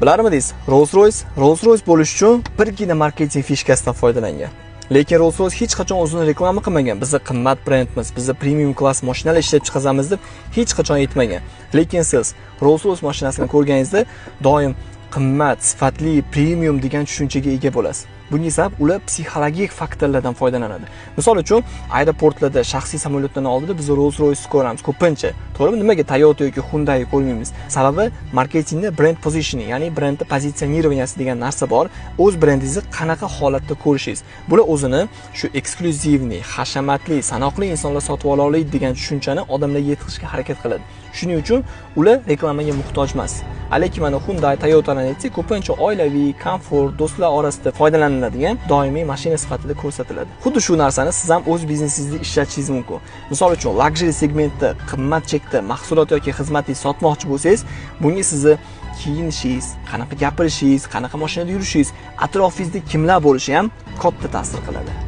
Bilarmidingiz, Rolls-Royce bo'lish uchun birgina marketing fishkasidan foydalangan. Lekin Rolls-Royce hech qachon o'zini reklama qilmagan. Biz qimmat brendmiz, biz premium klass mashinalar ishlab chiqazamiz deb hech qachon aytmagan. Lekin siz Rolls-Royce mashinasini ko'rganingizda doim qimmat, sifatli, premium degan tushunchaga ega bo'lasiz. Bunga sabab ular psixologik faktorlardan foydalanadi. Misol uchun, aeroportlarda shaxsiy samolyotlarning oldida biz Rolls-Royce ko'ramiz ko'pincha. To'g'rimi? Nimaga Toyota yoki Hyundai ko'rmaymiz? Sababi marketingda brend positioning, ya'ni brendni pozitsionirovanyasi degan narsa bor. O'z brendingizni qanaqa holatda ko'rishingiz. Bular o'zini shu eksklyuzivniy, hashamatli, sanoqli insonlar sotib ola oladi degan tushunchani odamlarga yetkazishga harakat qiladi. Shuning uchun ular reklamaga muhtoj emas. Lekin mana Hyundai, Toyota'larni aytsak, ko'pincha oilaviy, komfort, do'stlar orasida foydalaniladigan doimiy mashina sifatida ko'rsatiladi. Xuddi shu narsani siz ham o'z biznesingizda ishlatishingiz mumkin. Misol uchun, luxury segmentda, qimmat chekda mahsulot yoki xizmatingizni sotmoqchi bo'lsangiz, bunga sizni kiyinishingiz, qanaqa gapirishingiz, qanaqa mashinada yurishingiz, atrofingizda kimlar bo'lishi ham katta ta'sir qiladi.